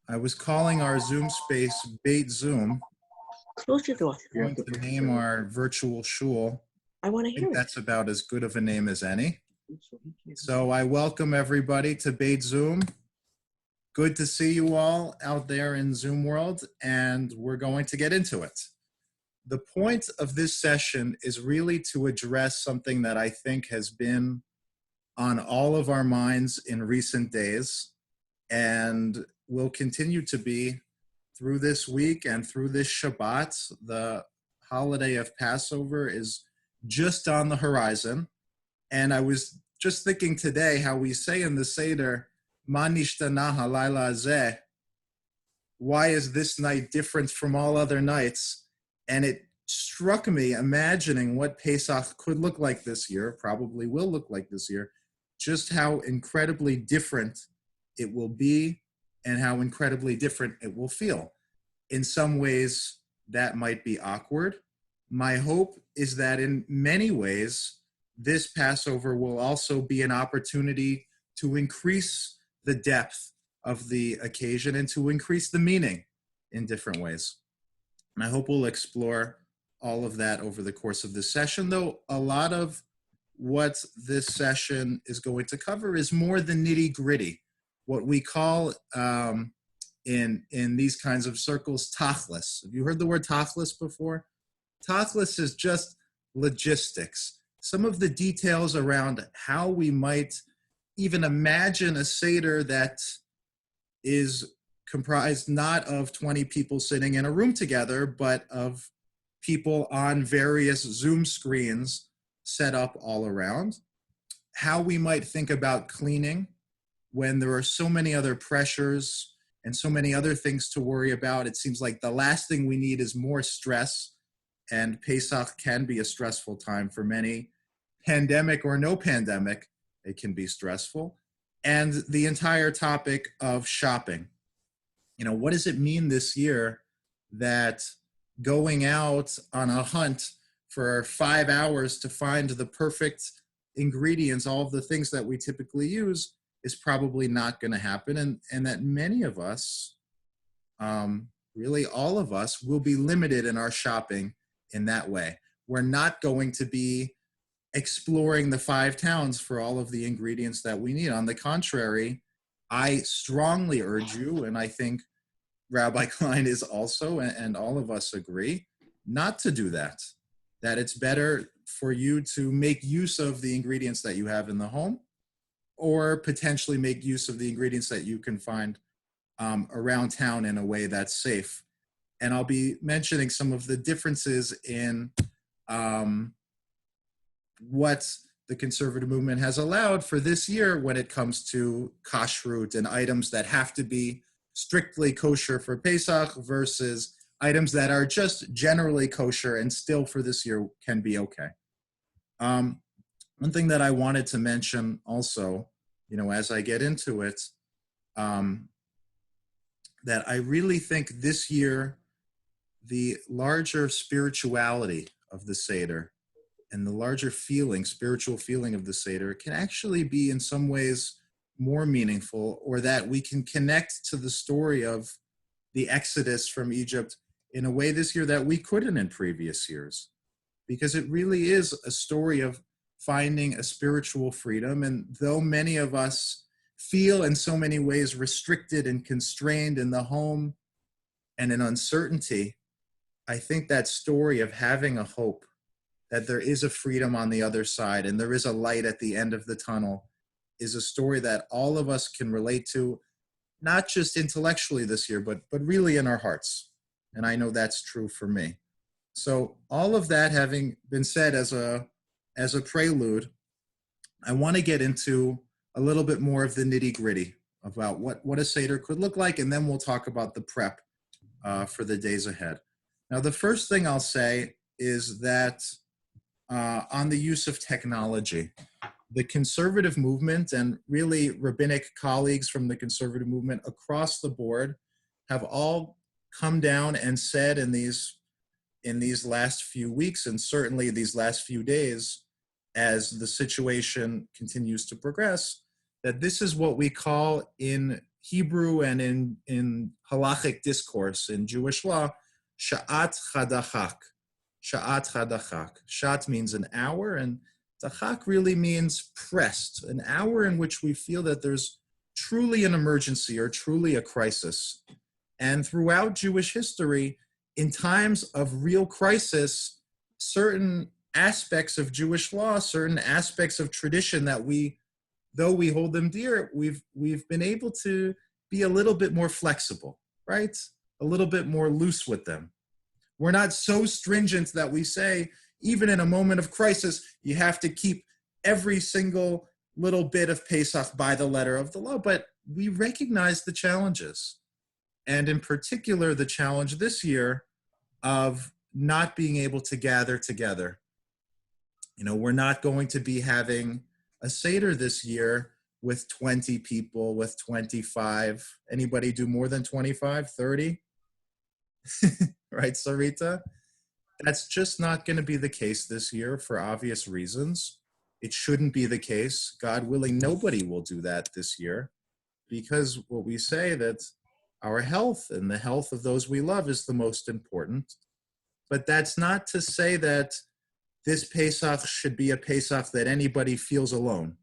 I was calling our Zoom space Beit Zoom, Close your door. going to name our virtual shul. I want to I hear think it. that's about as good of a name as any. So I welcome everybody to Beit Zoom. Good to see you all out there in Zoom world, and we're going to get into it. The point of this session is really to address something that I think has been on all of our minds in recent days and will continue to be through this week and through this Shabbat. The holiday of Passover is just on the horizon. And I was just thinking today how we say in the Seder, Ma nishtana halayla hazeh, why is this night different from all other nights? And it struck me imagining what Pesach could look like this year, probably will look like this year, just how incredibly different it will be and how incredibly different it will feel. In some ways, that might be awkward. My hope is that in many ways, this Passover will also be an opportunity to increase the depth of the occasion and to increase the meaning in different ways. And I hope we'll explore all of that over the course of this session, though a lot of what this session is going to cover is more the nitty-gritty, what we call in these kinds of circles, tachlis. Have you heard the word tachlis before? Tachlis is just logistics. Some of the details around how we might even imagine a Seder that is comprised not of 20 people sitting in a room together, but of people on various Zoom screens set up all around. How we might think about cleaning when there are so many other pressures and so many other things to worry about. It seems like the last thing we need is more stress, and Pesach can be a stressful time for many. Pandemic or no pandemic, it can be stressful. And the entire topic of shopping. You know, what does it mean this year that going out on a hunt for 5 hours to find the perfect ingredients, all of the things that we typically use, is probably not going to happen, and that many of us, really all of us, will be limited in our shopping in that way. We're not going to be exploring the 5 towns for all of the ingredients that we need. On the contrary, I strongly urge you, and I think Rabbi Klein is also, and all of us agree, not to do that. That it's better for you to make use of the ingredients that you have in the home, or potentially make use of the ingredients that you can find around town in a way that's safe. And I'll be mentioning some of the differences in what the conservative movement has allowed for this year when it comes to Kashrut and items that have to be strictly kosher for Pesach versus items that are just generally kosher and still for this year can be okay. One thing that I wanted to mention also, you know, as I get into it, that I really think this year, the larger spirituality of the Seder and the larger feeling, spiritual feeling of the Seder can actually be in some ways more meaningful, or that we can connect to the story of the Exodus from Egypt in a way this year that we couldn't in previous years. Because it really is a story of finding a spiritual freedom. And though many of us feel in so many ways restricted and constrained in the home and in uncertainty, I think that story of having a hope that there is a freedom on the other side and there is a light at the end of the tunnel is a story that all of us can relate to, not just intellectually this year, but really in our hearts. And I know that's true for me. So all of that having been said as a prelude, I want to get into a little bit more of the nitty-gritty about what a Seder could look like, and then we'll talk about the prep for the days ahead. Now, the first thing I'll say is that on the use of technology, the conservative movement and really rabbinic colleagues from the conservative movement across the board have all come down and said in these last few weeks, and certainly these last few days, as the situation continues to progress, that this is what we call in Hebrew and in halachic discourse in Jewish law, sha'at chadachak. Sha'at chadachak. Shat means an hour, and dachak really means pressed, an hour in which we feel that there's truly an emergency or truly a crisis. And throughout Jewish history, in times of real crisis, certain aspects of Jewish law, certain aspects of tradition that though we hold them dear, we've been able to be a little bit more flexible, right? A little bit more loose with them. We're not so stringent that we say, even in a moment of crisis, you have to keep every single little bit of Pesach by the letter of the law, but we recognize the challenges. And in particular, the challenge this year of not being able to gather together. We're not going to be having a Seder this year with 20 people, with 25. Anybody do more than 25, 30? Right, Sarita? That's just not going to be the case this year for obvious reasons. It shouldn't be the case. God willing, nobody will do that this year, because what we say that our health and the health of those we love is the most important. But that's not to say that this Pesach should be a Pesach that anybody feels alone,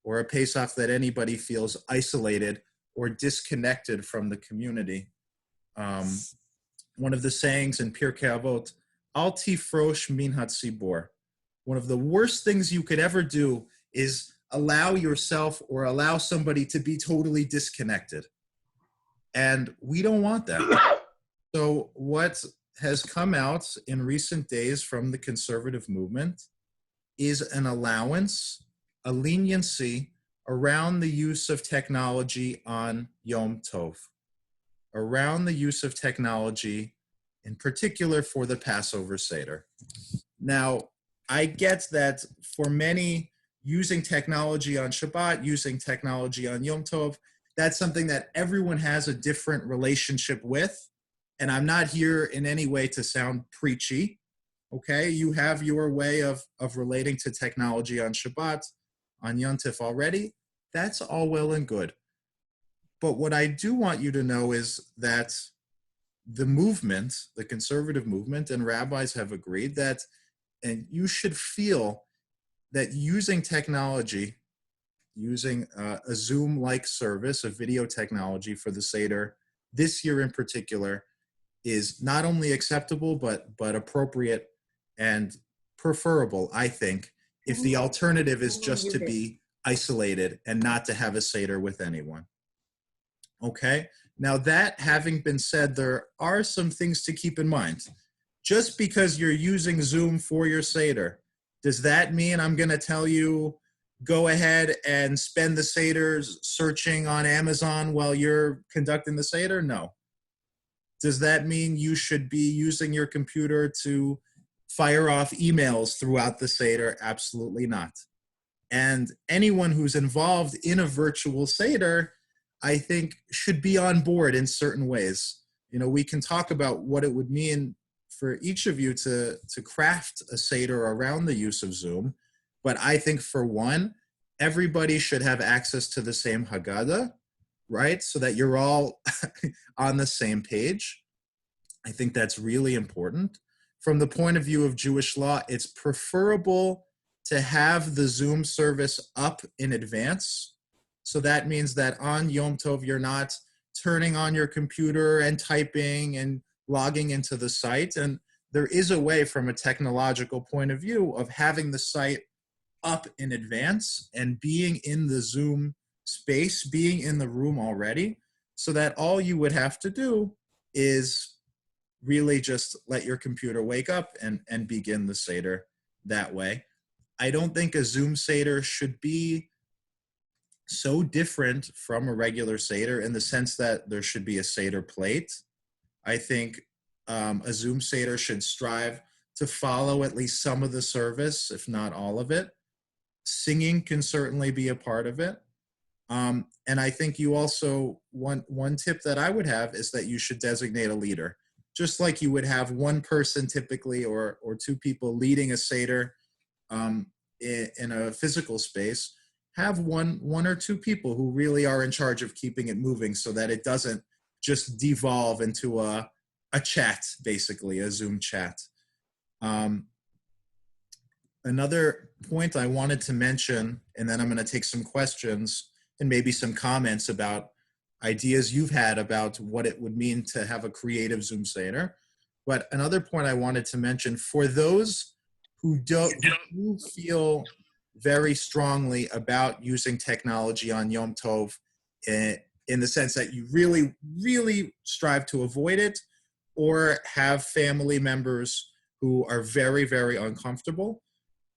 or a Pesach that anybody feels isolated or disconnected from the community. One of the sayings in Pirkei Avot, Al tifrosh min hatzibor. One of the worst things you could ever do is allow yourself or allow somebody to be totally disconnected. And we don't want that. So what has come out in recent days from the conservative movement is an allowance, a leniency around the use of technology on Yom Tov, around the use of technology, in particular for the Passover Seder. Now, I get that for many, using technology on Shabbat, using technology on Yom Tov, that's something that everyone has a different relationship with. And I'm not here in any way to sound preachy, okay? You have your way of relating to technology on Shabbat, on Yom Tov already. That's all well and good. But what I do want you to know is that the movement, the conservative movement, and rabbis have agreed that, and you should feel that using technology, using a Zoom-like service, a video technology for the Seder, this year in particular, is not only acceptable, but appropriate and preferable, I think, if the alternative is just to be isolated and not to have a Seder with anyone. Okay? Now that having been said, there are some things to keep in mind. Just because you're using Zoom for your Seder, does that mean I'm going to tell you, go ahead and spend the Seder searching on Amazon while you're conducting the Seder? No. Does that mean you should be using your computer to fire off emails throughout the Seder? Absolutely not. And anyone who's involved in a virtual Seder, I think, should be on board in certain ways. We can talk about what it would mean for each of you to craft a Seder around the use of Zoom. But I think, for one, everybody should have access to the same Haggadah, right? So that you're all on the same page. I think that's really important. From the point of view of Jewish law, it's preferable to have the Zoom service up in advance. So that means that on Yom Tov, you're not turning on your computer and typing and logging into the site. And there is a way, from a technological point of view, of having the site up in advance and being in the Zoom space, being in the room already, so that all you would have to do is really just let your computer wake up and begin the Seder that way. I don't think a Zoom Seder should be so different from a regular Seder in the sense that there should be a Seder plate. I think a Zoom Seder should strive to follow at least some of the service, if not all of it. Singing can certainly be a part of it. And I think you also, one tip that I would have is that you should designate a leader. Just like you would have one person typically or two people leading a Seder in a physical space, have one or two people who really are in charge of keeping it moving so that it doesn't just devolve into a chat, basically, a Zoom chat. Another point I wanted to mention, and then I'm going to take some questions and maybe some comments about ideas you've had about what it would mean to have a creative Zoom Seder. But another point I wanted to mention, for those who do feel very strongly about using technology on Yom Tov, in the sense that you really, really strive to avoid it, or have family members who are very, very uncomfortable,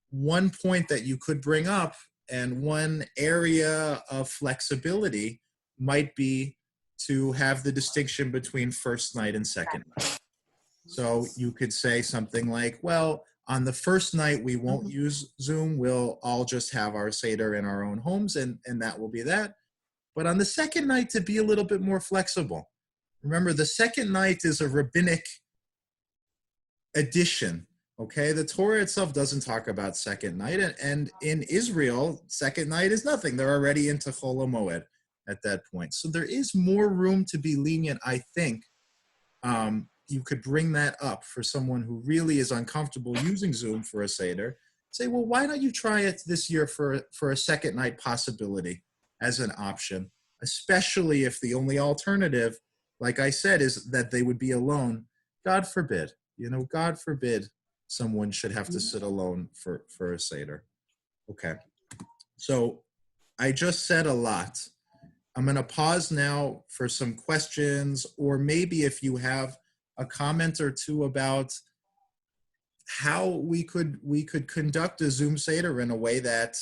one point that you could bring up and one area of flexibility might be to have the distinction between first night and second night. So you could say something like, well, on the first night, we won't use Zoom. We'll all just have our Seder in our own homes, and that will be that. But on the second night, to be a little bit more flexible. Remember, the second night is a rabbinic addition, okay? The Torah itself doesn't talk about second night, and in Israel, second night is nothing. They're already into Chol HaMoed at that point. So there is more room to be lenient, I think. You could bring that up for someone who really is uncomfortable using Zoom for a Seder. Say, well, why don't you try it this year for a second night possibility as an option, especially if the only alternative, like I said, is that they would be alone. God forbid, God forbid someone should have to sit alone for a Seder. Okay, so I just said a lot. I'm going to pause now for some questions, or maybe if you have a comment or two about how we could conduct a Zoom Seder in a way that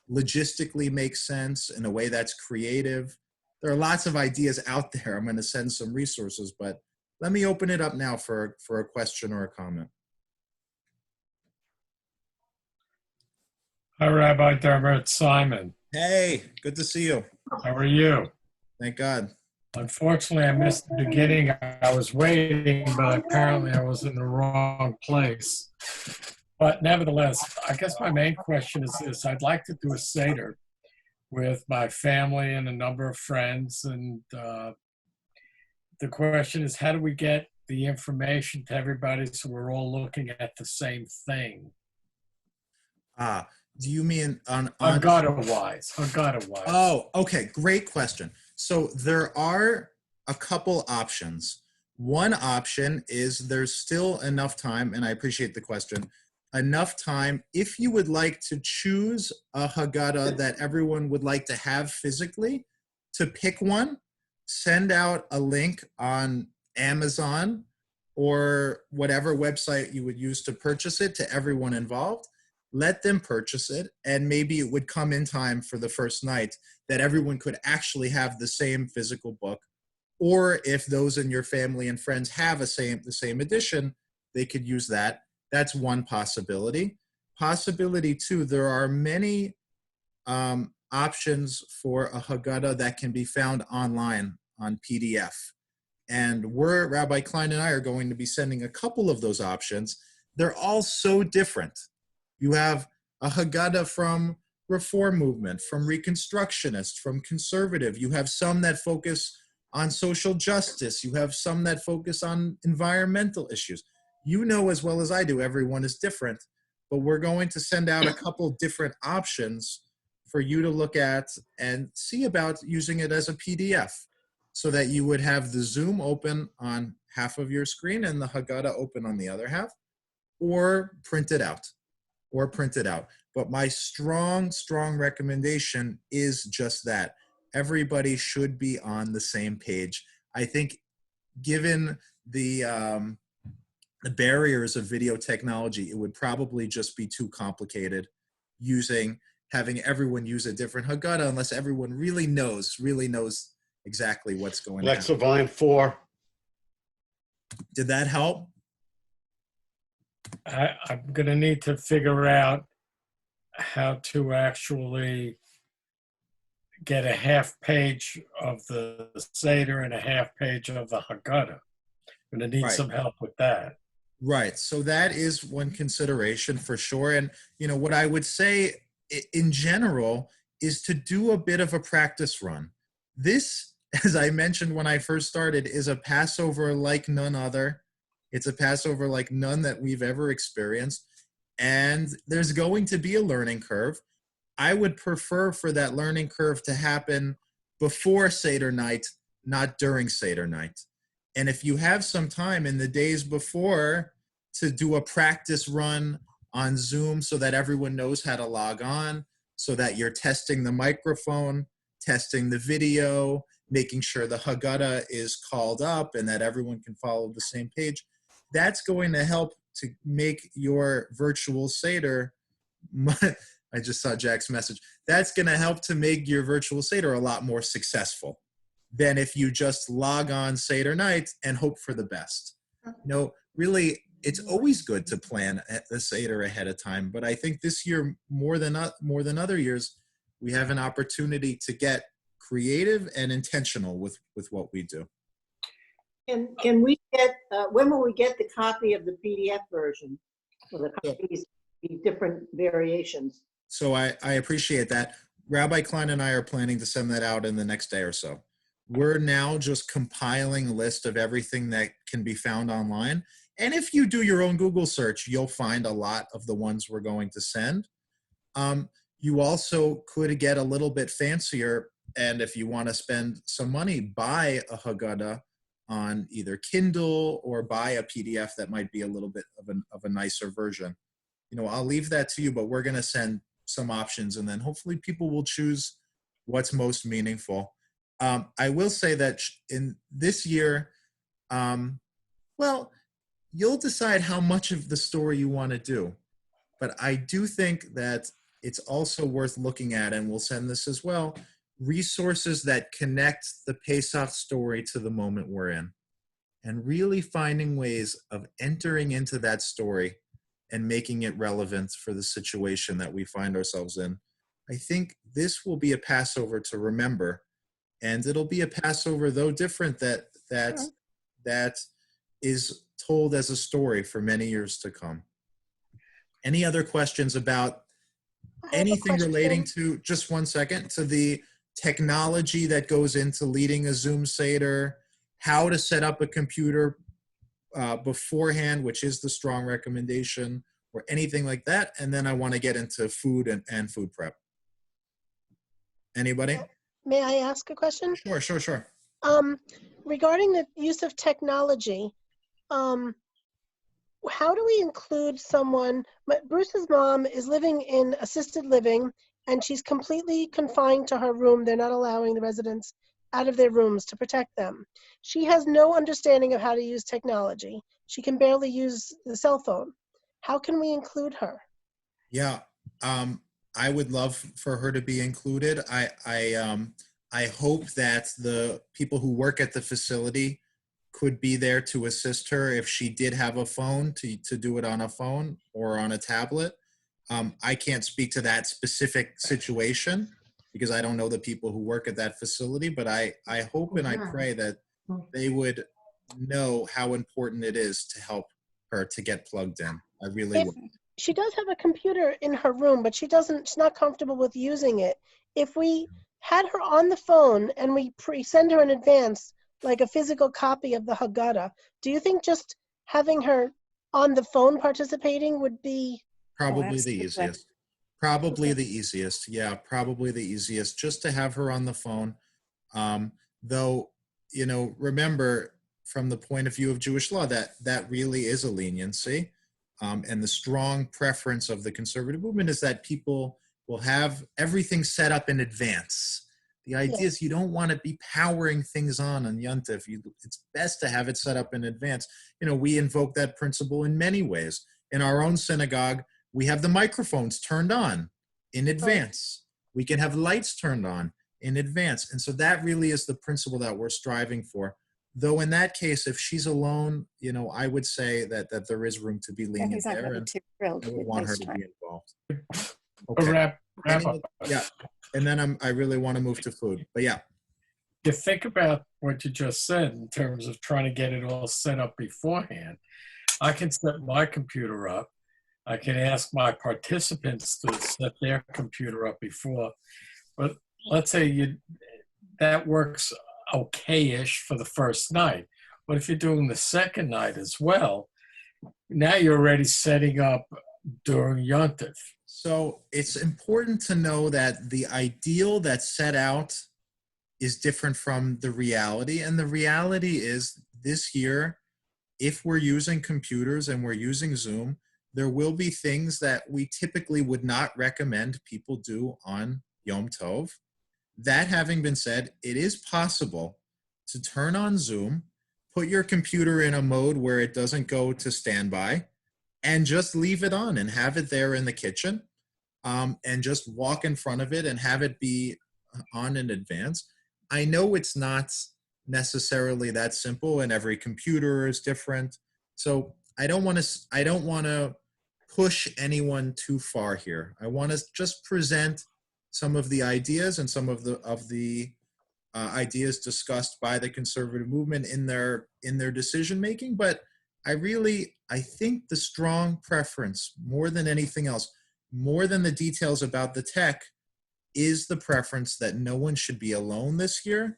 logistically makes sense, in a way that's creative. There are lots of ideas out there. I'm going to send some resources, but let me open it up now for a question or a comment. Hi, Rabbi Dermer. It's Simon. Hey, good to see you. How are you? Thank God. Unfortunately, I missed the beginning. I was waiting, but apparently I was in the wrong place. But nevertheless, I guess my main question is this. I'd like to do a Seder with my family and a number of friends. And the question is, how do we get the information to everybody so we're all looking at the same thing? Do you mean on Haggadah-wise? Oh, okay. Great question. So there are a couple options. One option is there's still enough time, and I appreciate the question, enough time if you would like to choose a Haggadah that everyone would like to have physically, to pick one, send out a link on Amazon or whatever website you would use to purchase it to everyone involved. Let them purchase it, and maybe it would come in time for the first night that everyone could actually have the same physical book. Or if those in your family and friends have the same edition, they could use that. That's one possibility. Possibility two, there are many options for a Haggadah that can be found online on PDF. And Rabbi Klein and I are going to be sending a couple of those options. They're all so different. You have a Haggadah from Reform movement, from Reconstructionist, from conservative. You have some that focus on social justice. You have some that focus on environmental issues. You know as well as I do, everyone is different, but we're going to send out a couple different options for you to look at and see about using it as a PDF so that you would have the Zoom open on half of your screen and the Haggadah open on the other half, or print it out. But my strong recommendation is just that. Everybody should be on the same page. I think given the barriers of video technology, it would probably just be too complicated having everyone use a different Haggadah unless everyone really knows exactly what's going on. Alexa, volume 4. Did that help? I'm going to need to figure out how to actually get a half page of the Seder and a half page of the Haggadah. I'm going to need some help with that. Right. So that is one consideration for sure. And, what I would say in general is to do a bit of a practice run. This, as I mentioned when I first started, is a Passover like none other. It's a Passover like none that we've ever experienced. And there's going to be a learning curve. I would prefer for that learning curve to happen before Seder night, not during Seder night. And if you have some time in the days before to do a practice run on Zoom so that everyone knows how to log on, so that you're testing the microphone, testing the video, making sure the Haggadah is called up and that everyone can follow the same page, that's going to help to make your virtual Seder, I just saw Jack's message, that's going to help to make your virtual Seder a lot more successful than if you just log on Seder night and hope for the best. Really, it's always good to plan the Seder ahead of time, but I think this year, more than other years, we have an opportunity to get creative and intentional with what we do. And can we get, when will we get the copy of the PDF version? Or the copies, the different variations? So I appreciate that. Rabbi Klein and I are planning to send that out in the next day or so. We're now just compiling a list of everything that can be found online. And if you do your own Google search, you'll find a lot of the ones we're going to send. You also could get a little bit fancier, and if you want to spend some money, buy a Haggadah on either Kindle or buy a PDF that might be a little bit of a nicer version. I'll leave that to you, but we're going to send some options, and then hopefully people will choose what's most meaningful. I will say that in this year, you'll decide how much of the story you want to do. But I do think that it's also worth looking at, and we'll send this as well, resources that connect the Pesach story to the moment we're in, and really finding ways of entering into that story and making it relevant for the situation that we find ourselves in. I think this will be a Passover to remember, and it'll be a Passover, though different, that is told as a story for many years to come. Any other questions about anything relating to, just one second, to the technology that goes into leading a Zoom Seder, how to set up a computer beforehand, which is the strong recommendation, or anything like that? And then I want to get into food and food prep. Anybody? May I ask a question? Sure. Regarding the use of technology, how do we include someone? Bruce's mom is living in assisted living, and she's completely confined to her room. They're not allowing the residents out of their rooms to protect them. She has no understanding of how to use technology. She can barely use the cell phone. How can we include her? Yeah, I would love for her to be included. I hope that the people who work at the facility could be there to assist her if she did have a phone, to do it on a phone or on a tablet. I can't speak to that specific situation because I don't know the people who work at that facility, but I hope and I pray that they would know how important it is to help her to get plugged in. I really would. She does have a computer in her room, but she's not comfortable with using it. If we had her on the phone and we send her in advance, like a physical copy of the Haggadah, do you think just having her on the phone participating would be? Probably the easiest. Probably the easiest. Yeah, probably the easiest, just to have her on the phone. Though, remember, from the point of view of Jewish law, that really is a leniency. And the strong preference of the conservative movement is that people will have everything set up in advance. The idea is you don't want to be powering things on Yontif. It's best to have it set up in advance. We invoke that principle in many ways. In our own synagogue, we have the microphones turned on in advance. We can have lights turned on in advance. And so that really is the principle that we're striving for. Though in that case, if she's alone, I would say that there is room to be lenient there, and I would want her to be involved. Okay. Yeah, and then I really want to move to food, but yeah. You think about what you just said in terms of trying to get it all set up beforehand. I can set my computer up. I can ask my participants to set their computer up before. But let's say that works okay-ish for the first night. But if you're doing the second night as well, now you're already setting up during Yontif. So it's important to know that the ideal that's set out is different from the reality. And the reality is this year, if we're using computers and we're using Zoom, there will be things that we typically would not recommend people do on Yom Tov. That having been said, it is possible to turn on Zoom, put your computer in a mode where it doesn't go to standby, and just leave it on and have it there in the kitchen, and just walk in front of it and have it be on in advance. I know it's not necessarily that simple, and every computer is different. So I don't want to push anyone too far here. I want to just present some of the ideas and some of the ideas discussed by the conservative movement in their decision making. But I think the strong preference, more than anything else, more than the details about the tech, is the preference that no one should be alone this year,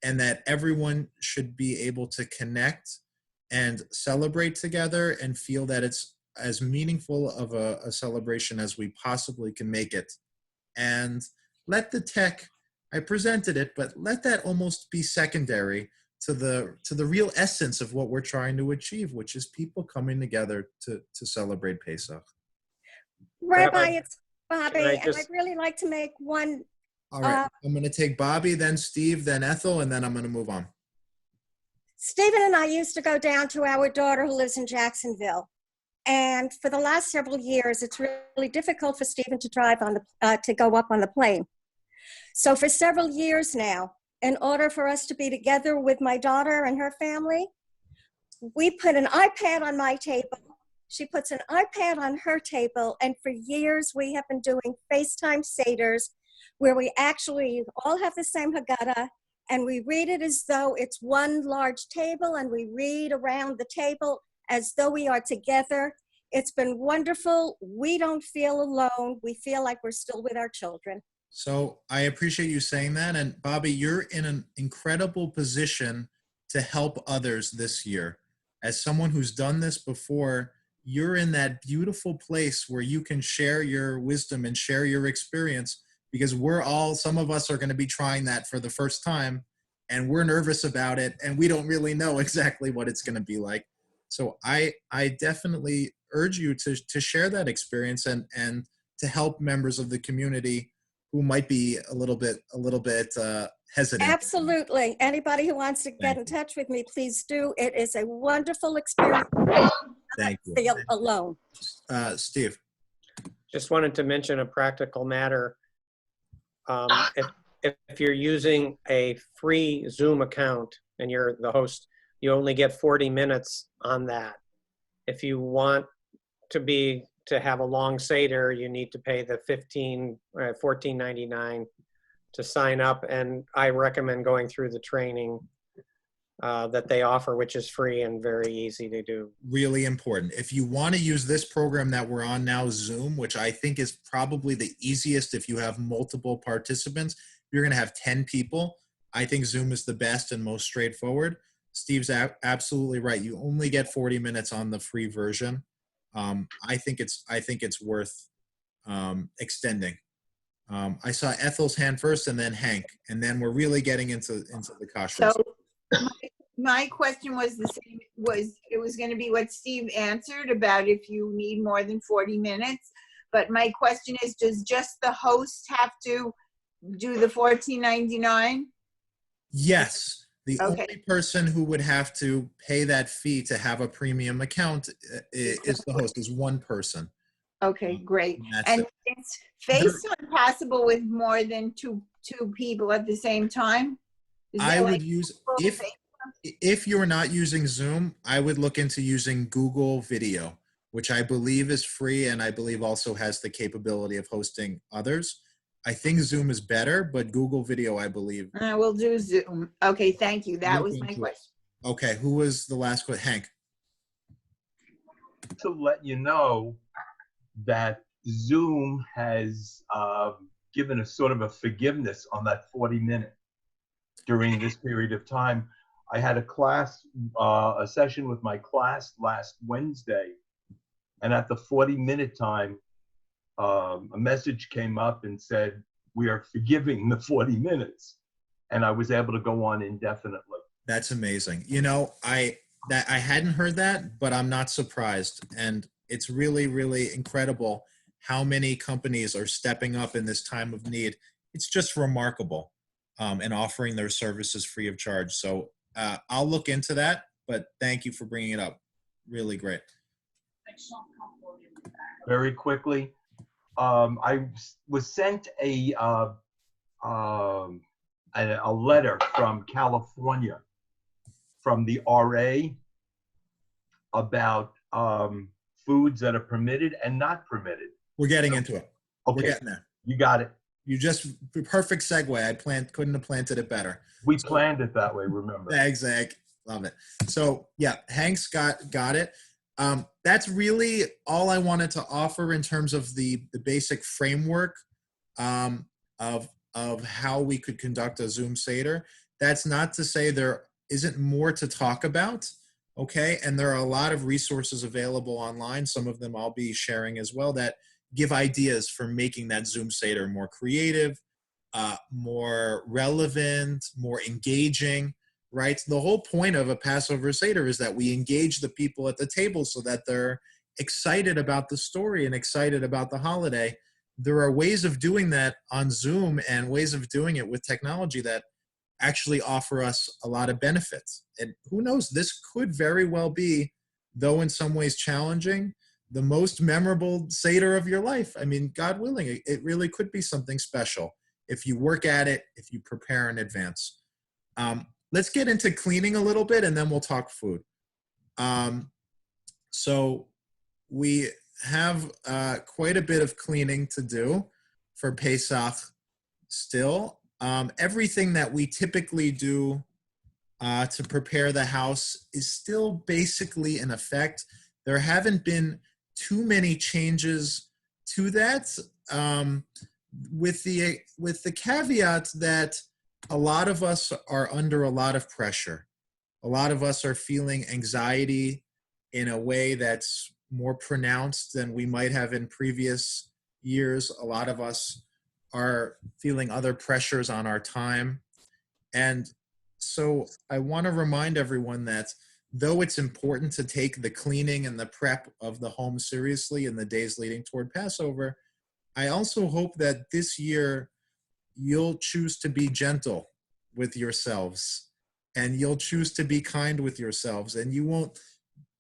and that everyone should be able to connect and celebrate together and feel that it's as meaningful of a celebration as we possibly can make it. And let the tech, I presented it, but let that almost be secondary to the real essence of what we're trying to achieve, which is people coming together to celebrate Pesach. Rabbi, it's Bobby, Can I and I'd really like to make one. All right, I'm going to take Bobby, then Steve, then Ethel, and then I'm going to move on. Stephen and I used to go down to our daughter who lives in Jacksonville. And for the last several years, it's really difficult for Stephen to drive on to go up on the plane. So for several years now, in order for us to be together with my daughter and her family, we put an iPad on my table. She puts an iPad on her table. And for years, we have been doing FaceTime Seders where we actually all have the same Haggadah, and we read it as though it's one large table, and we read around the table as though we are together. It's been wonderful. We don't feel alone. We feel like we're still with our children. So I appreciate you saying that. And Bobby, you're in an incredible position to help others this year. As someone who's done this before, you're in that beautiful place where you can share your wisdom and share your experience, because some of us are going to be trying that for the first time, and we're nervous about it, and we don't really know exactly what it's going to be like. So I definitely urge you to share that experience and to help members of the community who might be a little bit hesitant. Absolutely. Anybody who wants to get in touch with me, please do. It is a wonderful experience. Thank you. Feel alone. Steve. Just wanted to mention a practical matter. If you're using a free Zoom account and you're the host, you only get 40 minutes on that. If you want to have a long Seder, you need to pay the $14.99 to sign up, and I recommend going through the training that they offer, which is free and very easy to do. Really important. If you want to use this program that we're on now, Zoom, which I think is probably the easiest if you have multiple participants, you're going to have 10 people. I think Zoom is the best and most straightforward. Steve's absolutely right. You only get 40 minutes on the free version. I think it's worth extending. I saw Ethel's hand first, and then Hank, and then we're really getting into the Kashrut. So my question was the same. It was going to be what Steve answered about if you need more than 40 minutes. But my question is, does just the host have to do the $14.99? Yes. The Okay. only person who would have to pay that fee to have a premium account is the host, is one person. Okay, great. And And it's FaceTime possible with more than two people at the same time? Is I that would like use, full if you're not using Zoom, I would look into using Google Video, which I believe is free and I believe also has the capability of hosting others. I think Zoom is better, but Google Video, I believe. We'll do Zoom. Okay, thank you. That was my into it. question. Okay, who was the last question? Hank. To let you know that Zoom has given a sort of a forgiveness on that 40-minute during this period of time. I had a class, a session with my class last Wednesday, and at the 40-minute time, a message came up and said, we are forgiving the 40 minutes. And I was able to go on indefinitely. That's amazing. You know, I hadn't heard that, but I'm not surprised. And it's really, really incredible how many companies are stepping up in this time of need. It's just remarkable, and offering their services free of charge. So I'll look into that, but thank you for bringing it up. Really great. Very quickly, I was sent a letter from California, from the RA, about foods that are permitted and not permitted. We're getting into it. Okay, We're getting there. you got it. You just, perfect segue. Couldn't have planted it better. We planned it that way, remember? Exactly. Love it. So yeah, Hank's got it. That's really all I wanted to offer in terms of the basic framework of how we could conduct a Zoom Seder. That's not to say there isn't more to talk about, okay? And there are a lot of resources available online. Some of them I'll be sharing as well that give ideas for making that Zoom Seder more creative, more relevant, more engaging, right? The whole point of a Passover Seder is that we engage the people at the table so that they're excited about the story and excited about the holiday. There are ways of doing that on Zoom and ways of doing it with technology that actually offer us a lot of benefits. And who knows, this could very well be, though in some ways challenging, the most memorable Seder of your life. I mean, God willing, it really could be something special if you work at it, if you prepare in advance. Let's get into cleaning a little bit and then we'll talk food. So we have quite a bit of cleaning to do for Pesach still. Everything that we typically do to prepare the house is still basically in effect. There haven't been too many changes to that, with the caveat that a lot of us are under a lot of pressure. A lot of us are feeling anxiety in a way that's more pronounced than we might have in previous years. A lot of us are feeling other pressures on our time. And so I want to remind everyone that though it's important to take the cleaning and the prep of the home seriously in the days leading toward Passover, I also hope that this year you'll choose to be gentle with yourselves and you'll choose to be kind with yourselves, and you won't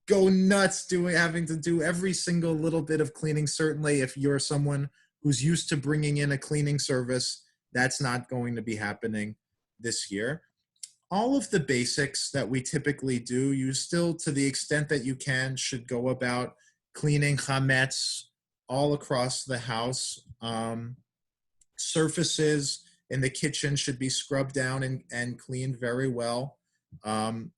go nuts having to do every single little bit of cleaning. Certainly if you're someone who's used to bringing in a cleaning service, that's not going to be happening this year. All of the basics that we typically do, you still, to the extent that you can, should go about cleaning Chametz all across the house. Surfaces in the kitchen should be scrubbed down and cleaned very well.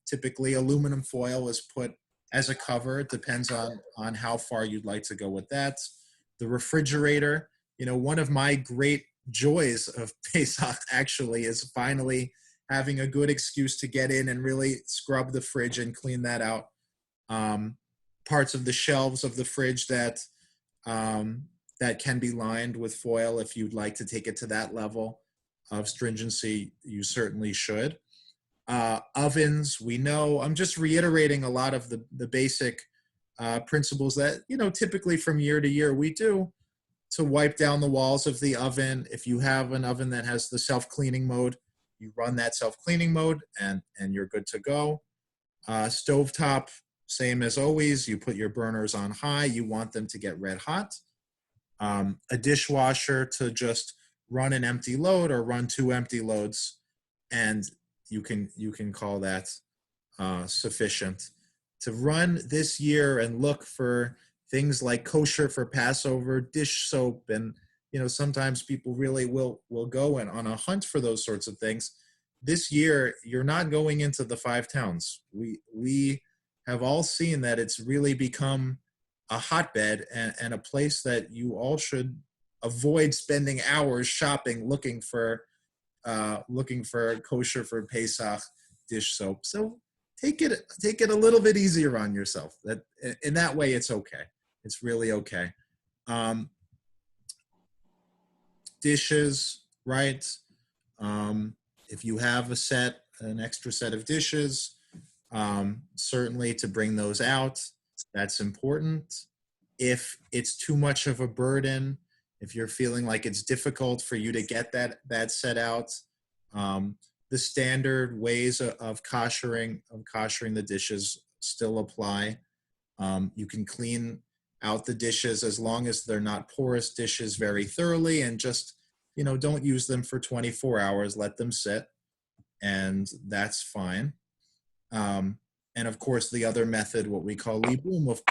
Typically aluminum foil is put as a cover. It depends on how far you'd like to go with that. The refrigerator, one of my great joys of Pesach actually is finally having a good excuse to get in and really scrub the fridge and clean that out. Parts of the shelves of the fridge that can be lined with foil, if you'd like to take it to that level of stringency, you certainly should. Ovens, we know, I'm just reiterating a lot of the basic principles that, typically from year to year we do to wipe down the walls of the oven. If you have an oven that has the self-cleaning mode, you run that self-cleaning mode and you're good to go. Stovetop, same as always, you put your burners on high, you want them to get red hot. A dishwasher to just run an empty load or run 2 empty loads, and you can call that sufficient. To run this year and look for things like kosher for Passover, dish soap, and sometimes people really will go on a hunt for those sorts of things. This year, you're not going into the 5 towns. We have all seen that it's really become a hotbed and a place that you all should avoid spending hours shopping looking for kosher for Pesach dish soap. So take it a little bit easier on yourself. That in that way, it's okay. It's really okay. Dishes, right? If you have an extra set of dishes, certainly to bring those out, that's important. If it's too much of a burden, if you're feeling like it's difficult for you to get that set out, the standard ways of koshering the dishes still apply. You can clean out the dishes as long as they're not porous dishes very thoroughly, and just, don't use them for 24 hours. Let them sit, and that's fine. And of course, the other method, what we call libum, of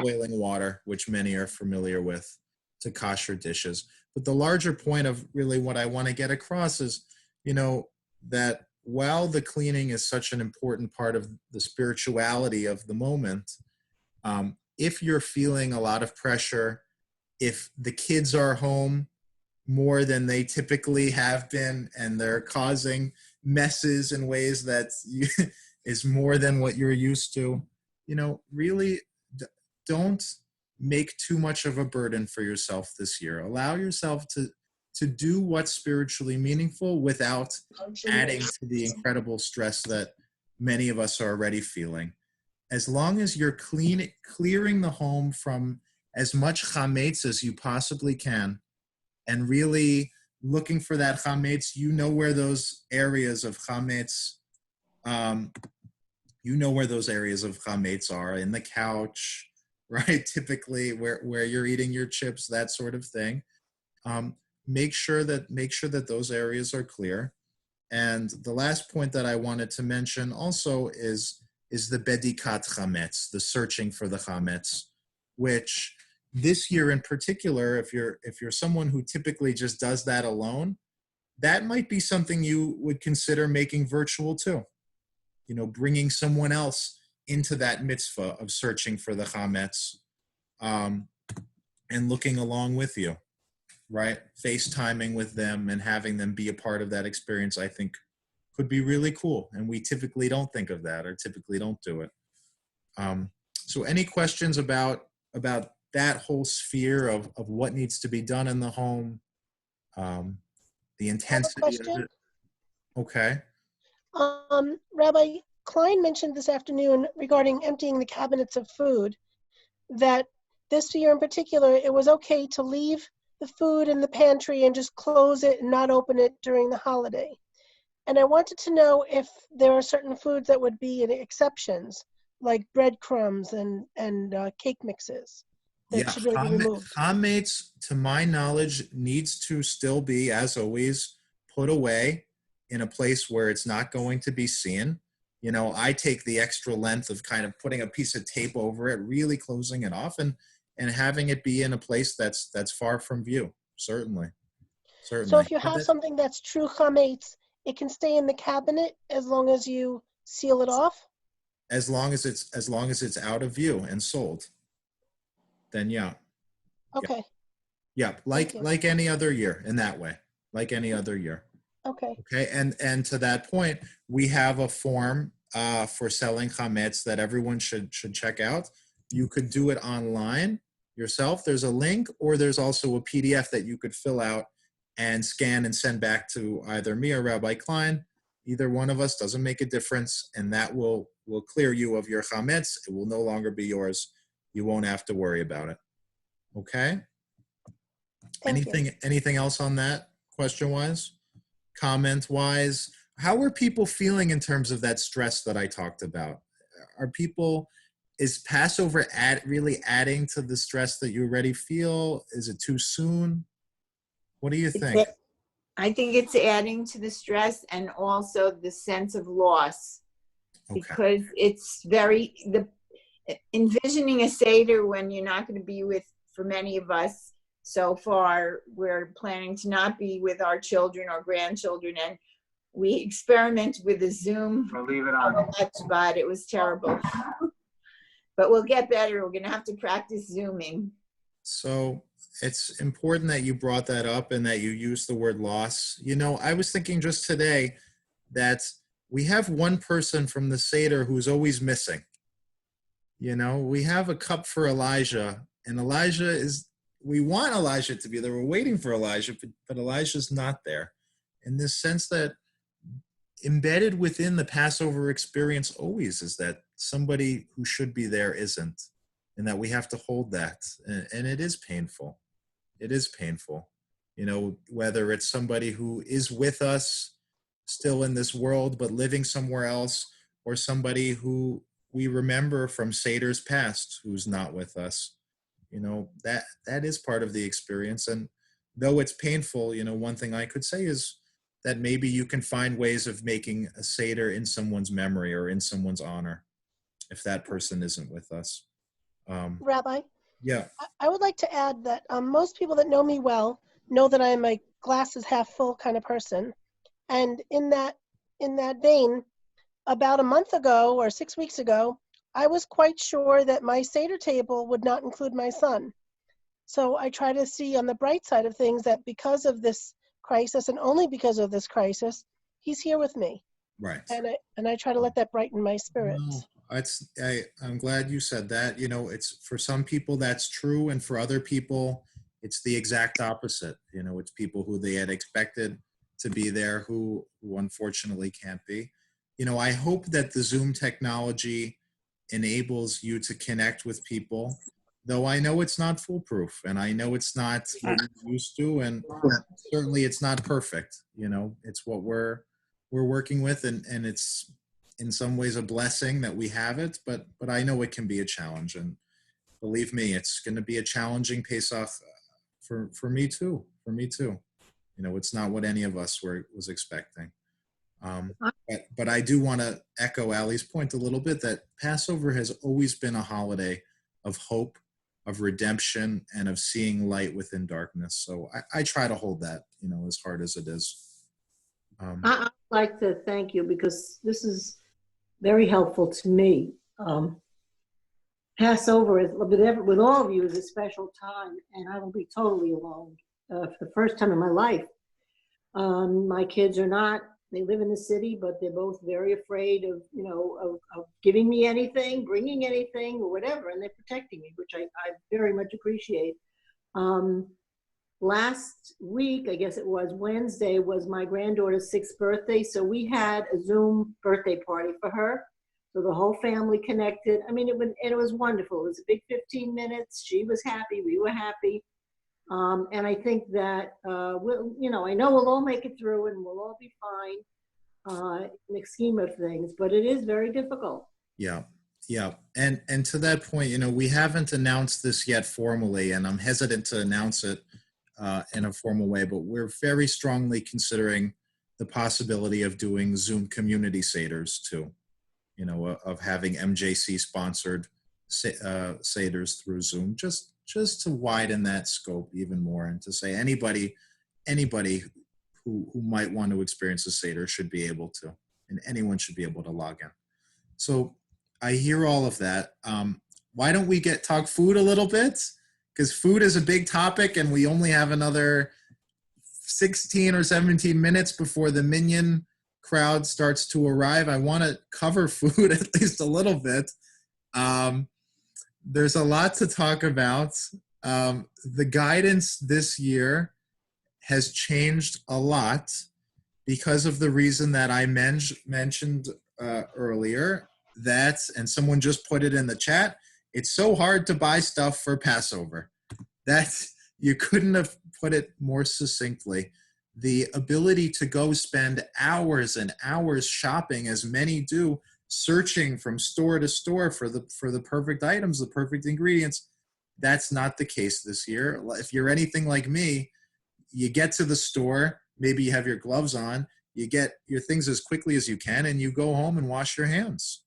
boiling water, which many are familiar with, to kosher dishes. But the larger point of really what I want to get across is, that while the cleaning is such an important part of the spirituality of the moment, if you're feeling a lot of pressure, if the kids are home more than they typically have been, and they're causing messes in ways that is more than what you're used to, really don't make too much of a burden for yourself this year. Allow yourself to do what's spiritually meaningful without adding to the incredible stress that many of us are already feeling. As long as you're clearing the home from as much chametz as you possibly can, and really looking for that chametz, where those areas of chametz, are in the couch, right? Typically where you're eating your chips, that sort of thing. Make sure that those areas are clear. And the last point that I wanted to mention also is the bedikat chametz, the searching for the chametz, which this year in particular, if you're someone who typically just does that alone, that might be something you would consider making virtual too. Bringing someone else into that mitzvah of searching for the chametz, and looking along with you, right? FaceTiming with them and having them be a part of that experience, I think, could be really cool. And we typically don't think of that, or typically don't do it. So any questions about that whole sphere of what needs to be done in the home, the intensity of it? Okay. Rabbi Klein mentioned this afternoon regarding emptying the cabinets of food, that this year in particular, it was okay to leave the food in the pantry and just close it and not open it during the holiday. And I wanted to know if there are certain foods that would be exceptions, like breadcrumbs and cake mixes that should really be removed. Chametz, to my knowledge, needs to still be, as always, put away in a place where it's not going to be seen. I take the extra length of kind of putting a piece of tape over it, really closing it off, and having it be in a place that's far from view. Certainly. So if you have something that's true chametz, it can stay in the cabinet as long as you seal it off? As long as it's out of view and sold, then yeah. Okay. Yeah, like any other year in that way, like any other year. Okay. Okay, and to that point, we have a form for selling chametz that everyone should check out. You could do it online yourself. There's a link, or there's also a PDF that you could fill out and scan and send back to either me or Rabbi Klein. Either one of us, doesn't make a difference, and that will clear you of your chametz. It will no longer be yours. You won't have to worry about it. Okay? Anything else on that, question-wise? Comment-wise? How are people feeling in terms of that stress that I talked about? Is Passover really adding to the stress that you already feel? Is it too soon? What do you think? I think it's adding to the stress and also the sense of loss. Okay. Because it's envisioning a Seder when you're not going to be with, for many of us so far, we're planning to not be with our children or grandchildren, and we experimented with the Zoom. Leave it on. But it was terrible. But we'll get better. We're going to have to practice Zooming. So it's important that you brought that up and that you used the word loss. You know, I was thinking just today that we have one person from the Seder who's always missing. You know, we have a cup for Elijah, and we want Elijah to be there. We're waiting for Elijah, but Elijah's not there. In this sense that embedded within the Passover experience always is that somebody who should be there isn't, and that we have to hold that. And it is painful. It is painful. You know, whether it's somebody who is with us still in this world, but living somewhere else, or somebody who we remember from Seder's past who's not with us. You know, that is part of the experience. And though it's painful, you know, one thing I could say is that maybe you can find ways of making a Seder in someone's memory or in someone's honor if that person isn't with us. Rabbi, Yeah. I would like to add that most people that know me well know that I am a glasses half full kind of person. And in that vein, about a month ago or 6 weeks ago, I was quite sure that my Seder table would not include my son. So I try to see on the bright side of things that because of this crisis, and only because of this crisis, he's here with me. Right. And I try to let that brighten my spirit. No, I'm glad you said that. You know, it's for some people that's true, and for other people, it's the exact opposite. You know, it's people who they had expected to be there who unfortunately can't be. You know, I hope that the Zoom technology enables you to connect with people, though I know it's not foolproof, and I know it's not what you're used to, and certainly it's not perfect. You know, it's what we're working with, and it's in some ways a blessing that we have it, but I know it can be a challenge, and believe me, it's going to be a challenging Pesach for me too. For me too. You know, it's not what any of us was expecting. But I do want to echo Ali's point a little bit that Passover has always been a holiday of hope, of redemption, and of seeing light within darkness. So I try to hold that, you know, as hard as it is. I'd like to thank you because this is very helpful to me. Passover with all of you is a special time, and I will be totally alone for the first time in my life. My kids are not. They live in the city, but they're both very afraid of, you know, of giving me anything, bringing anything, or whatever, and they're protecting me, which I very much appreciate. Last week, I guess it was Wednesday, was my granddaughter's 6th birthday, so we had a Zoom birthday party for her. So the whole family connected. I mean, it was wonderful. It was a big 15 minutes. She was happy. We were happy. And I think that, I know we'll all make it through and we'll all be fine in the scheme of things, but it is very difficult. Yeah. Yeah. And to that point, you know, we haven't announced this yet formally, and I'm hesitant to announce it in a formal way, but we're very strongly considering the possibility of doing Zoom community Seders too, you know, of having MJC sponsored Seders through Zoom, just to widen that scope even more, and to say anybody who might want to experience a Seder should be able to, and anyone should be able to log in. So I hear all of that. Why don't we talk food a little bit? Because food is a big topic, and we only have another 16 or 17 minutes before the Minyan crowd starts to arrive. I want to cover food at least a little bit. There's a lot to talk about. The guidance this year has changed a lot because of the reason that I mentioned earlier, and someone just put it in the chat, it's so hard to buy stuff for Passover. You couldn't have put it more succinctly. The ability to go spend hours and hours shopping, as many do, searching from store to store for the perfect items, the perfect ingredients, that's not the case this year. If you're anything like me, you get to the store, maybe you have your gloves on, you get your things as quickly as you can, and you go home and wash your hands.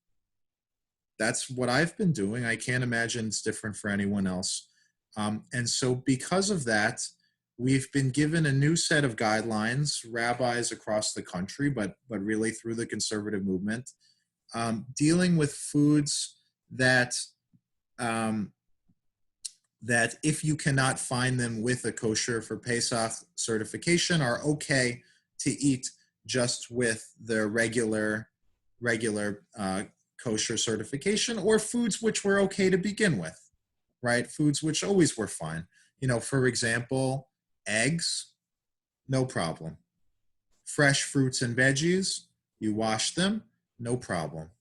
That's what I've been doing. I can't imagine it's different for anyone else. And so because of that, we've been given a new set of guidelines, rabbis across the country, but really through the conservative movement, dealing with foods that that if you cannot find them with a kosher for Pesach certification, are okay to eat just with the regular kosher certification, or foods which were okay to begin with, right? Foods which always were fine. You know, for example, eggs, no problem. Fresh fruits and veggies, you wash them, no problem.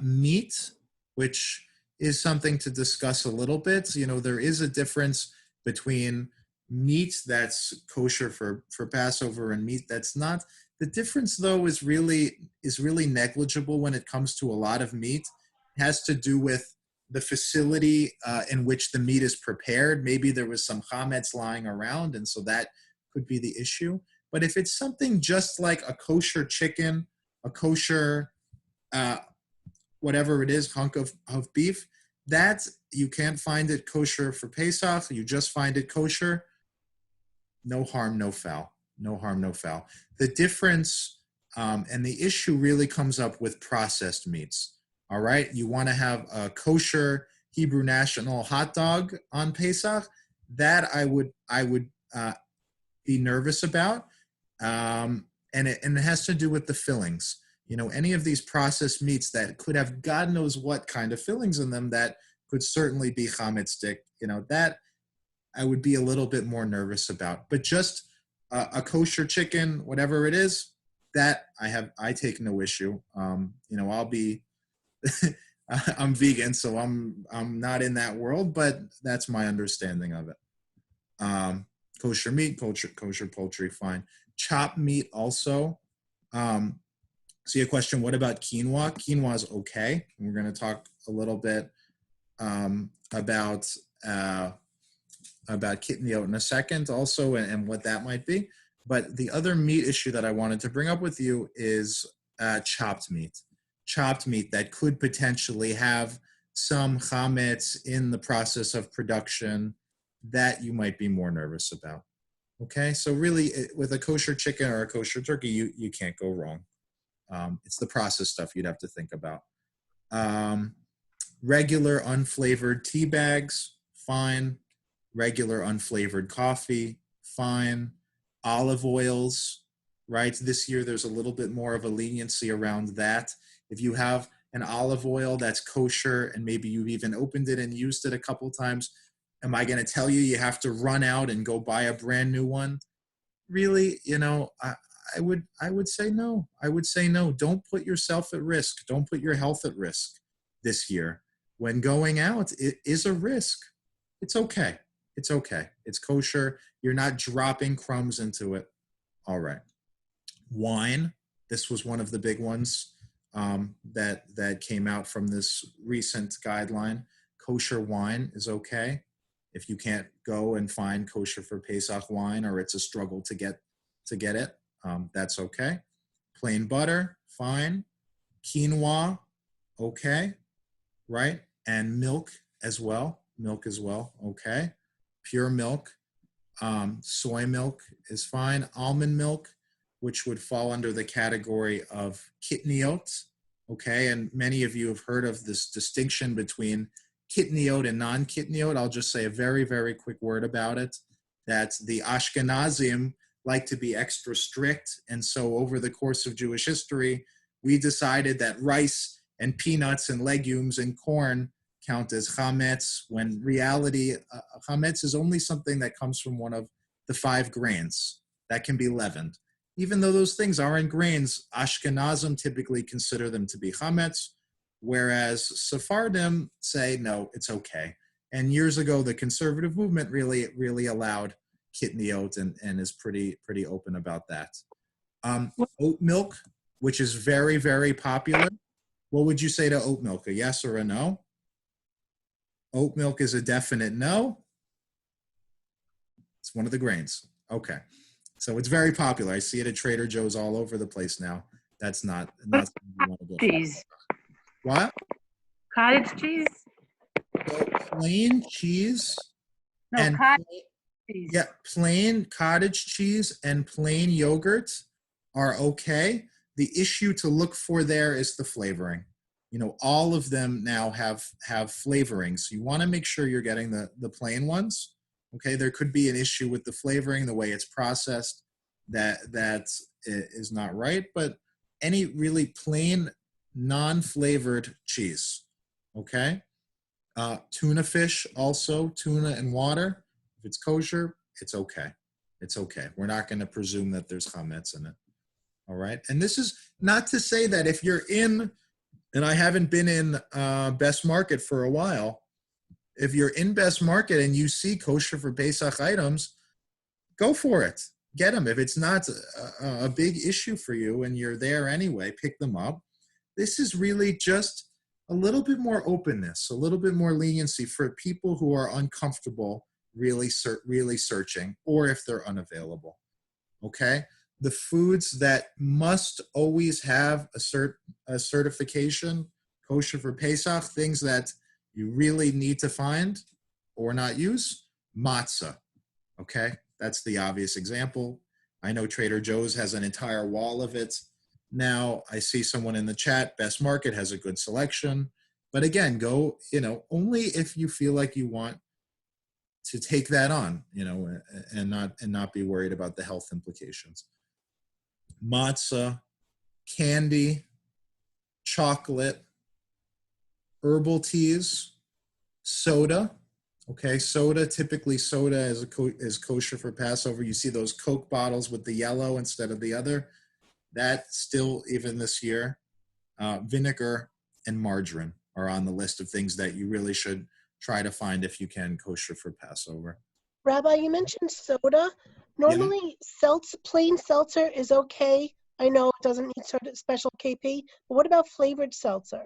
Meat, which is something to discuss a little bit. You know, there is a difference between meat that's kosher for Passover and meat that's not. The difference, though, is really negligible when it comes to a lot of meat. It has to do with the facility in which the meat is prepared. Maybe there was some chametz lying around, and so that could be the issue. But if it's something just like a kosher chicken, a kosher whatever it is, hunk of beef, that you can't find it kosher for Pesach, you just find it kosher, no harm, no foul. No harm, no foul. The difference and the issue really comes up with processed meats. All right, you want to have a kosher Hebrew National hot dog on Pesach, that I would be nervous about, and it has to do with the fillings. You know, any of these processed meats that could have God knows what kind of fillings in them that could certainly be chametz, you know, that I would be a little bit more nervous about. But just a kosher chicken, whatever it is, that I take no issue. You know, I'll be, I'm vegan, so I'm not in that world, but that's my understanding of it. Kosher meat, kosher poultry, fine. Chopped meat also. So your question, what about quinoa? Quinoa is okay. And we're going to talk a little bit about kitniot in a second also, and what that might be. But the other meat issue that I wanted to bring up with you is chopped meat. Chopped meat that could potentially have some chametz in the process of production that you might be more nervous about. Okay, so really with a kosher chicken or a kosher turkey, you can't go wrong. It's the process stuff you'd have to think about. Regular unflavored tea bags, fine. Regular unflavored coffee, fine. Olive oils, right? This year there's a little bit more of a leniency around that. If you have an olive oil that's kosher and maybe you've even opened it and used it a couple times, am I going to tell you have to run out and go buy a brand new one? Really, you know, I would say no. I would say no. Don't put yourself at risk. Don't put your health at risk this year. When going out, it is a risk. It's okay. It's okay. It's kosher. You're not dropping crumbs into it. All right. Wine. This was one of the big ones that came out from this recent guideline. Kosher wine is okay. If you can't go and find kosher for Pesach wine, or it's a struggle to get it, that's okay. Plain butter, fine. Quinoa, okay, right? And milk as well. Okay. Pure milk. Soy milk is fine. Almond milk, which would fall under the category of kitniot, okay? And many of you have heard of this distinction between kitniot and non-kitniot. I'll just say a very, very quick word about it, that the Ashkenazim like to be extra strict. And so over the course of Jewish history, we decided that rice and peanuts and legumes and corn count as chametz, when reality, chametz is only something that comes from one of the 5 grains that can be leavened. Even though those things aren't grains, Ashkenazim typically consider them to be chametz, whereas Sephardim say, no, it's okay. And years ago, the conservative movement really allowed kitniot and is pretty open about that. Oat milk, which is very, very popular. What would you say to oat milk? A yes or a no? Oat milk is a definite no. It's one of the grains. Okay. So it's very popular. I see it at Trader Joe's all over the place now. That's not something you want to go for. Cheese. What? Cottage cheese? So plain cheese. No, and cottage cheese. Yeah, plain cottage cheese and plain yogurt are okay. The issue to look for there is the flavoring. all of them now have flavorings. You want to make sure you're getting the plain ones. Okay, there could be an issue with the flavoring, the way it's processed, that is not right. But any really plain, non-flavored cheese. Okay, tuna fish also, tuna and water. If it's kosher, it's okay. It's okay. We're not going to presume that there's chametz in it. All right, and this is not to say that if you're in, and I haven't been in Best Market for a while. If you're in Best Market and you see kosher for Pesach items, go for it. Get them. If it's not a big issue for you and you're there anyway, pick them up. This is really just a little bit more openness, a little bit more leniency for people who are uncomfortable really searching, or if they're unavailable. Okay? The foods that must always have a certification, kosher for Pesach, things that you really need to find or not use, matzah. Okay, that's the obvious example. I know Trader Joe's has an entire wall of it. Now I see someone in the chat, Best Market has a good selection. But again, go, only if you feel like you want to take that on, and not be worried about the health implications. Matzah, candy, chocolate, herbal teas, soda. Okay, typically soda is kosher for Passover. You see those Coke bottles with the yellow instead of the other. That still, even this year, vinegar and margarine are on the list of things that you really should try to find if you can kosher for Passover. Rabbi, you mentioned soda. Normally, plain seltzer is okay. I know it doesn't need sort of special KP, but what about flavored seltzer?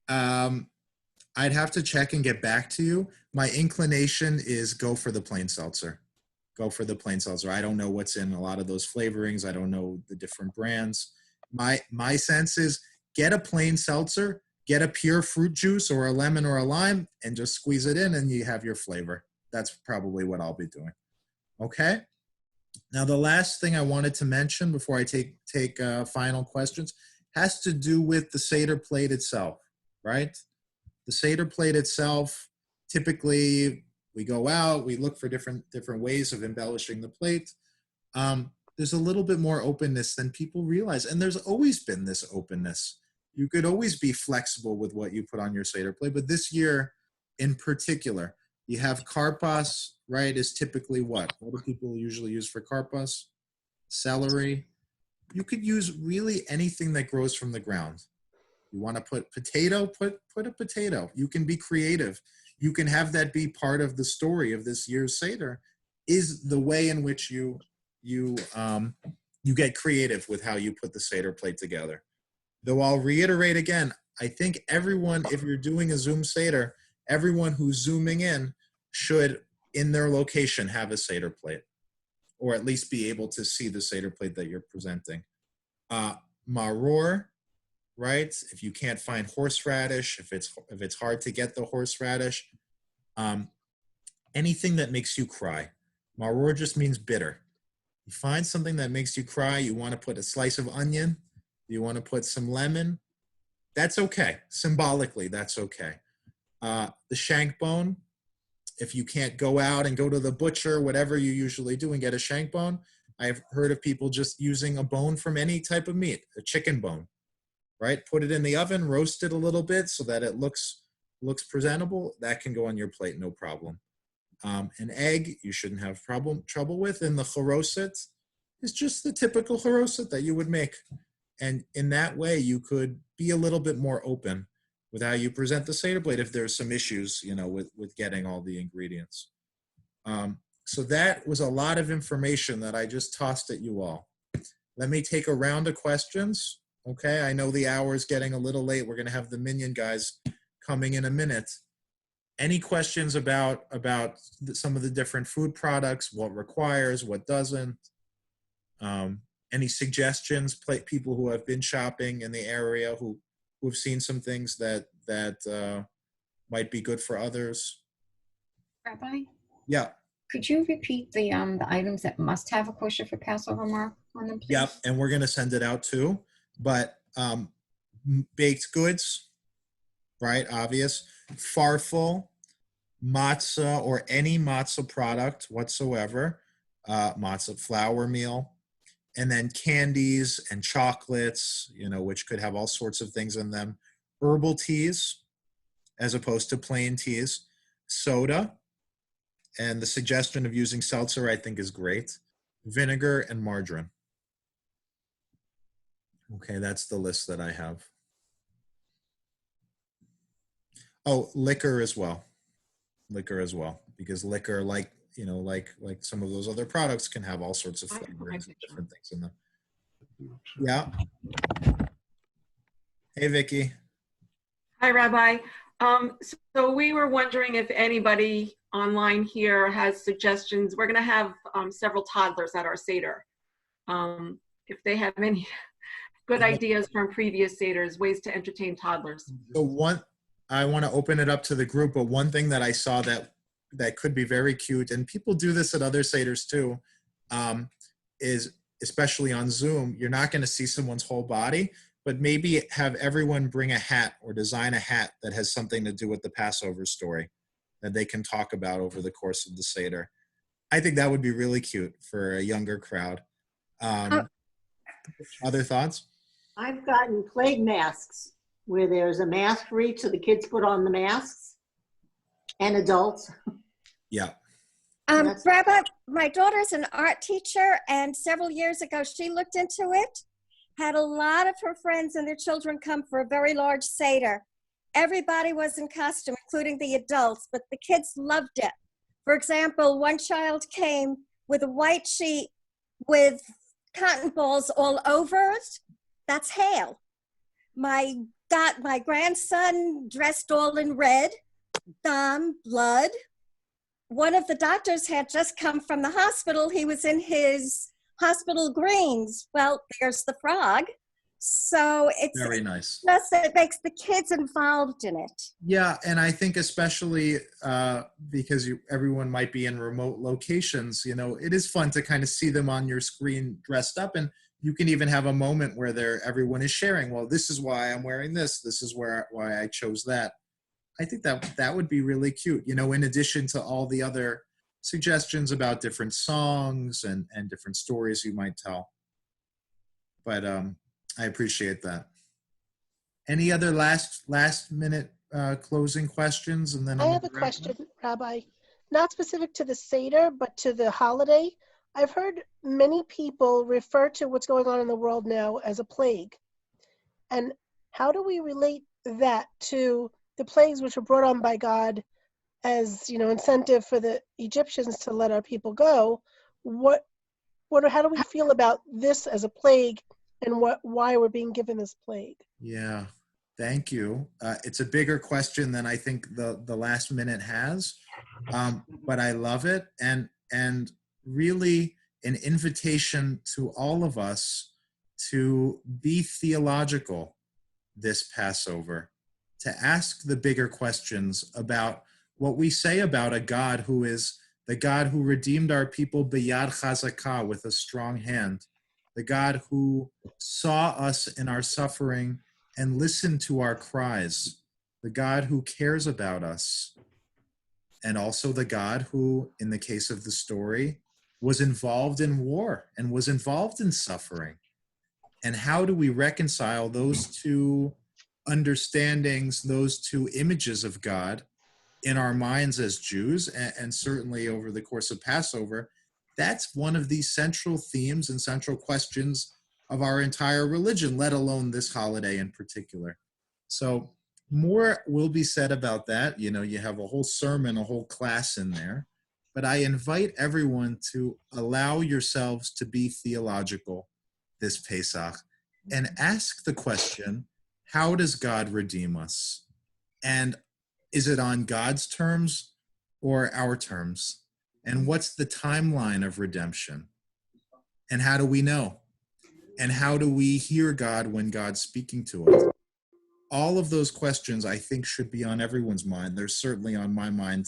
I'd have to check and get back to you. My inclination is go for the plain seltzer. Go for the plain seltzer. I don't know what's in a lot of those flavorings. I don't know the different brands. My sense is get a plain seltzer, get a pure fruit juice or a lemon or a lime, and just squeeze it in and you have your flavor. That's probably what I'll be doing. Okay? Now, the last thing I wanted to mention before I take final questions has to do with the Seder plate itself, right? The Seder plate itself, typically we go out, we look for different ways of embellishing the plate. There's a little bit more openness than people realize, and there's always been this openness. You could always be flexible with what you put on your Seder plate, but this year in particular, you have karpas, right, is typically what? What do people usually use for karpas? Celery. You could use really anything that grows from the ground. You want to put potato, put a potato. You can be creative. You can have that be part of the story of this year's Seder, is the way in which you get creative with how you put the Seder plate together. Though I'll reiterate again, I think everyone, if you're doing a Zoom Seder, everyone who's Zooming in should, in their location, have a Seder plate, or at least be able to see the Seder plate that you're presenting. Maror, right? If you can't find horseradish, if it's hard to get the horseradish, anything that makes you cry. Maror just means bitter. You find something that makes you cry, you want to put a slice of onion, you want to put some lemon, that's okay. Symbolically, that's okay. The shank bone, if you can't go out and go to the butcher, whatever you usually do, and get a shank bone, I've heard of people just using a bone from any type of meat, a chicken bone, right? Put it in the oven, roast it a little bit so that it looks presentable. That can go on your plate, no problem. An egg, you shouldn't have trouble with. And the charoset is just the typical charoset that you would make. And in that way, you could be a little bit more open with how you present the Seder plate if there's some issues, with getting all the ingredients. So that was a lot of information that I just tossed at you all. Let me take a round of questions. Okay, I know the hour is getting a little late. We're going to have the Minyan guys coming in a minute. Any questions about some of the different food products, what requires, what doesn't? Any suggestions, people who have been shopping in the area who've seen some things that might be good for others? Rabbi? Yeah. Could you repeat the items that must have a kosher for Passover mark on them, please? Yep, and we're going to send it out too. But baked goods, right? Obvious. Farfel, matzah, or any matzah product whatsoever, matzah flour meal, and then candies and chocolates, which could have all sorts of things in them. Herbal teas, as opposed to plain teas. Soda, and the suggestion of using seltzer, I think, is great. Vinegar and margarine. Okay, that's the list that I have. Oh, liquor as well. Liquor as well, because liquor, like some of those other products, can have all sorts of flavorings and different things in them. Yeah. Hey, Vicky. Hi, Rabbi. So we were wondering if anybody online here has suggestions. We're going to have several toddlers at our Seder. If they have any good ideas from previous Seders, ways to entertain toddlers. So I want to open it up to the group, but one thing that I saw that could be very cute, and people do this at other Seders too, is especially on Zoom, you're not going to see someone's whole body, but maybe have everyone bring a hat or design a hat that has something to do with the Passover story that they can talk about over the course of the Seder. I think that would be really cute for a younger crowd. Other thoughts? I've gotten plague masks where there's a mask for each, so the kids put on the masks, and adults. Yeah. Rabbi, my daughter's an art teacher, and several years ago she looked into it, had a lot of her friends and their children come for a very large Seder. Everybody was in costume, including the adults, but the kids loved it. For example, one child came with a white sheet with cotton balls all over it. That's hail. My grandson dressed all in red, blood. One of the doctors had just come from the hospital. He was in his hospital greens. Well, there's the frog. So it's very nice. Plus, it makes the kids involved in it. Yeah, and I think especially because everyone might be in remote locations, it is fun to kind of see them on your screen dressed up, and you can even have a moment where everyone is sharing. Well, this is why I'm wearing this. This is why I chose that. I think that would be really cute. In addition to all the other suggestions about different songs and different stories you might tell. But I appreciate that. Any other last minute closing questions? And then I have a question, Rabbi. Not specific to the Seder, but to the holiday. I've heard many people refer to what's going on in the world now as a plague. And how do we relate that to the plagues which were brought on by God as, incentive for the Egyptians to let our people go? How do we feel about this as a plague, and why we're being given this plague? Yeah, thank you. It's a bigger question than I think the last minute has, but I love it, and really an invitation to all of us to be theological this Passover, to ask the bigger questions about what we say about a God who is the God who redeemed our people b'yad chazakah, with a strong hand, the God who saw us in our suffering and listened to our cries, the God who cares about us, and also the God who, in the case of the story, was involved in war and was involved in suffering. And how do we reconcile those two understandings, those two images of God in our minds as Jews, and certainly over the course of Passover? That's one of the central themes and central questions of our entire religion, let alone this holiday in particular. So more will be said about that. You have a whole sermon, a whole class in there. But I invite everyone to allow yourselves to be theological this Pesach and ask the question, how does God redeem us? And is it on God's terms or our terms? And what's the timeline of redemption? And how do we know? And how do we hear God when God's speaking to us? All of those questions, I think, should be on everyone's mind. They're certainly on my mind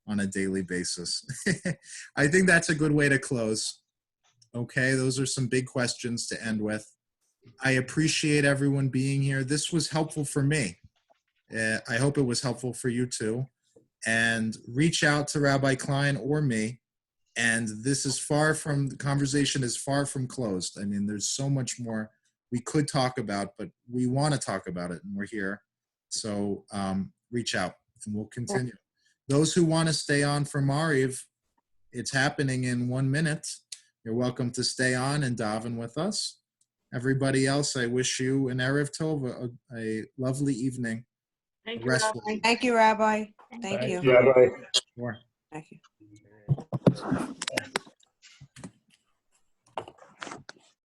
on a daily basis. I think that's a good way to close. Okay, those are some big questions to end with. I appreciate everyone being here. This was helpful for me. I hope it was helpful for you too. And reach out to Rabbi Klein or me. And the conversation is far from closed. I mean, there's so much more we could talk about, but we want to talk about it, and we're here. So reach out, and we'll continue. Those who want to stay on for Mariv, it's happening in 1 minute. You're welcome to stay on and daven with us. Everybody else, I wish you an Erev Tov, a lovely evening. Thank you, Restful. Rabbi. Thank you, Rabbi. Thank Thank you. you. Rabbi. Sure. Thank you.